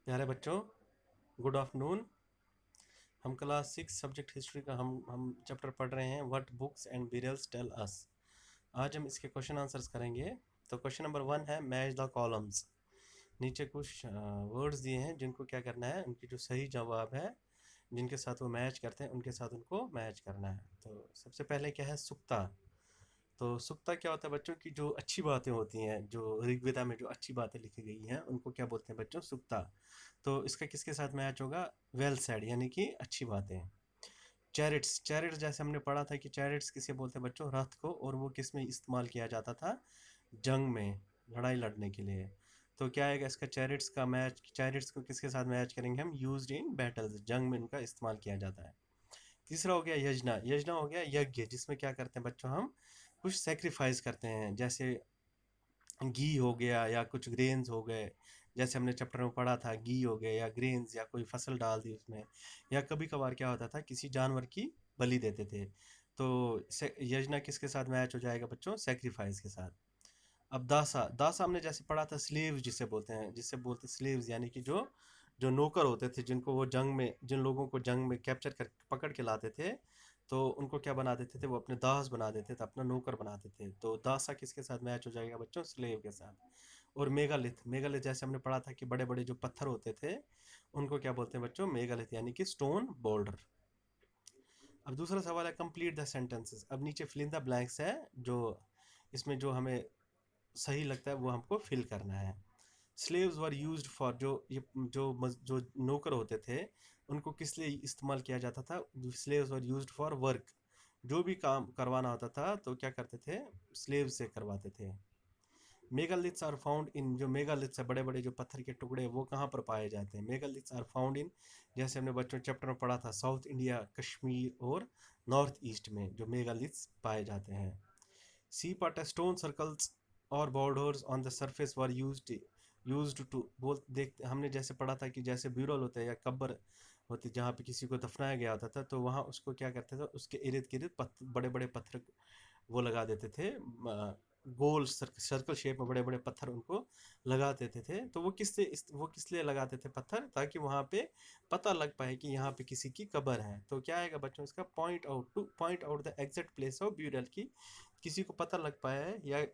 प्यारे बच्चों, good afternoon. हम क्लास 6 सब्जेक्ट हिस्ट्री का हम चैप्टर पढ़ रहे हैं what books and burials tell us. आज हम इसके क्वेश्चन आंसर्स करेंगे। तो क्वेश्चन नंबर 1 है मैच द कॉलम्स। नीचे कुछ वर्ड्स दिए हैं जिनको क्या करना है, उनकी जो सही जवाब है जिनके साथ वो मैच करते हैं उनके साथ उनको मैच करना है। तो सबसे पहले क्या है, सुक्ता। तो सुक्ता क्या होता है बच्चों की, जो अच्छी बातें होती हैं, जो ऋग्वेदा में जो अच्छी बातें लिखी गई हैं उनको क्या बोलते हैं बच्चों, सुक्ता। तो इसका किसके साथ मैच होगा, वेल सेड, यानी कि अच्छी बातें। चैरिट्स, चैरिट्स जैसे हमने पढ़ा था कि चैरिट्स किसे बोलते हैं बच्चों, रथ को, और वो किस में इस्तेमाल किया जाता था, जंग में, लड़ाई लड़ने के लिए। तो क्या आएगा इसका चैरिट्स का मैच, चैरिट्स को किसके साथ मैच करेंगे हम, यूज्ड इन बैटल्स, जंग में उनका इस्तेमाल किया जाता है। तीसरा हो गया यजना, यजना हो गया यज्ञ, जिसमें क्या करते हैं बच्चों, हम कुछ सेक्रीफाइस करते हैं, जैसे घी हो गया या कुछ ग्रेन्स हो गए। जैसे हमने चैप्टर में पढ़ा था, घी हो गया या ग्रेन्स या कोई फसल डाल दी उसमें, या कभी कभार क्या होता था किसी जानवर की बलि देते थे। तो यजना किसके साथ मैच हो जाएगा बच्चों, सेक्रीफाइस के साथ। अब दासा, दासा हमने जैसे पढ़ा था स्लेव्स जिसे बोलते हैं, जिससे बोलते स्लेव्स यानी कि जो जो नौकर होते थे, जिनको वो जंग में, जिन लोगों को जंग में कैप्चर कर पकड़ के लाते थे, तो उनको क्या बना देते थे, वो अपने दास बना देते थे, अपना नौकर बनाते थे। तो दासा किसके साथ मैच हो जाएगा बच्चों, स्लेव के साथ। और मेगालिथ, मेगालिथ जैसे हमने पढ़ा था कि बड़े बड़े जो पत्थर होते थे उनको क्या बोलते हैं बच्चों, मेगालिथ, यानी कि स्टोन बोल्डर। अब दूसरा सवाल है कंप्लीट द सेंटेंसेस। अब नीचे फिल इन द ब्लैंक्स है, जो इसमें जो हमें सही लगता है वो हमको फिल करना है। स्लेव्स वर यूज्ड फॉर, जो नौकर होते थे उनको किस लिए इस्तेमाल किया जाता था, slaves were used for work. जो भी काम करवाना होता था तो क्या करते थे, स्लेव से करवाते थे। मेगालिथ्स आर फाउंड इन, जो मेगालिथ्स है, बड़े बड़े जो पत्थर के टुकड़े, वो कहाँ पर पाए जाते हैं, मेगालिथ्स आर फाउंड इन, जैसे हमने बच्चों चैप्टर में पढ़ा था, साउथ इंडिया, कश्मीर और नॉर्थ ईस्ट में जो मेगालिथ्स पाए जाते हैं। सी पार्ट स्टोन सर्कल्स और borders on the surface were used to, बोल देख हमने जैसे पढ़ा था कि जैसे ब्यूरल होता है या कब्र होती, जहाँ पे किसी को दफनाया गया होता था, तो वहाँ उसको क्या करते थे, उसके इर्द गिर्द बड़े बड़े पत्थर वो लगा देते थे, गोल सर्कल शेप में बड़े बड़े पत्थर उनको लगा देते थे। तो वो किस लिए लगाते थे पत्थर, ताकि वहाँ पे पता लग पाए कि यहाँ पे किसी की कब्र है। तो क्या आएगा बच्चों इसका, point out the exact place of burial की, किसी को पता लग पाया है या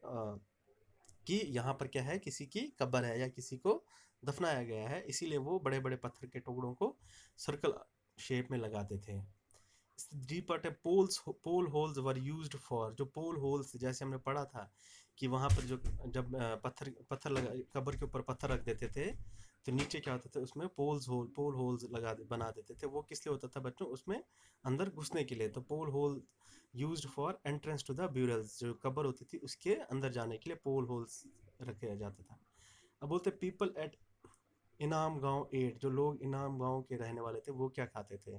कि यहाँ पर क्या है, किसी की कब्र है या किसी को दफनाया गया है, इसीलिए वो बड़े बड़े पत्थर के टुकड़ों को सर्कल शेप में लगाते थे। डी पार्ट है poles, pole holes were used for, जो पोल होल्स जैसे हमने पढ़ा था कि वहाँ पर जो जब पत्थर पत्थर लगा, कब्र के ऊपर पत्थर रख देते थे, तो नीचे क्या होता था उसमें पोल होल्स बना देते थे। वो किस लिए होता था बच्चों, उसमें अंदर घुसने के लिए। तो pole hole used for entrance to the burials, जो कब्र होती थी उसके अंदर जाने के लिए पोल होल्स रखा जाता था। अब बोलते पीपल एट इनाम गांव 8, जो लोग इनाम गांव के रहने वाले थे वो क्या खाते थे,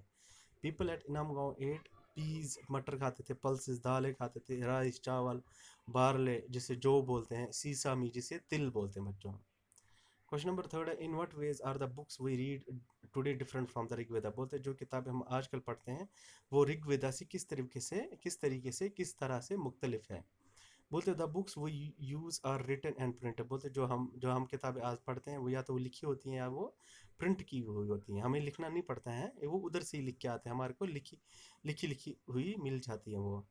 पीपल एट इनाम गांव 8 पीज, मटर खाते थे, पल्सेस, दालें खाते थे, राइस, चावल, बारले जिसे जौ बोलते हैं, सीसामी जिसे तिल बोलते हैं बच्चों। क्वेश्चन नंबर 3 है in what ways are the books we read today different from the Rigveda. बोलते हैं जो किताबें हम आजकल पढ़ते हैं वो ऋग्वेदा से किस तरह से मुख्तलिफ है। बोलते द बुक्स वो use are written and printed, बोलते जो हम किताबें आज पढ़ते हैं वो या तो वो लिखी होती हैं या वो प्रिंट की हुई होती हैं, हमें लिखना नहीं पड़ता है, वो उधर से ही लिख के आते हैं, हमारे को लिखी लिखी हुई मिल जाती है वो।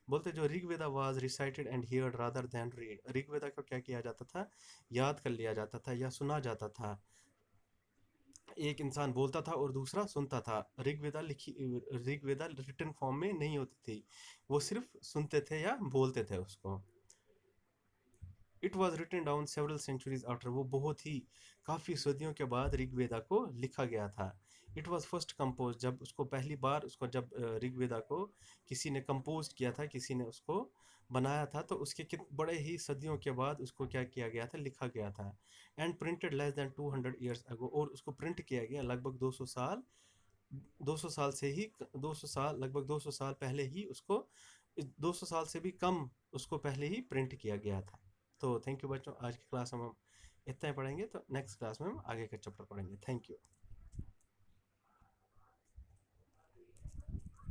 बोलते जो Rigveda was recited and heard rather than read, Rigveda को क्या किया जाता था, याद कर लिया जाता था या सुना जाता था। एक इंसान बोलता था और दूसरा सुनता था। ऋग्वेदा रिटन फॉर्म में नहीं होती थी, वो सिर्फ सुनते थे या बोलते थे उसको। It was written down several centuries after, वो बहुत ही काफ़ी सदियों के बाद ऋग्वेदा को लिखा गया था। इट वॉज फर्स्ट कंपोज, जब उसको पहली बार उसको जब ऋग्वेदा को किसी ने कंपोज किया था, किसी ने उसको बनाया था, तो उसके बड़े ही सदियों के बाद उसको क्या किया गया था, लिखा गया था। And printed less than 200 years ago, और उसको प्रिंट किया गया लगभग 200 साल, 200 साल से ही 200 साल, लगभग 200 साल पहले ही उसको, 200 साल से भी कम उसको पहले ही प्रिंट किया गया था। तो थैंक यू बच्चों, आज की क्लास हम इतना ही पढ़ेंगे, तो नेक्स्ट क्लास में हम आगे का चैप्टर पढ़ेंगे। Thank you.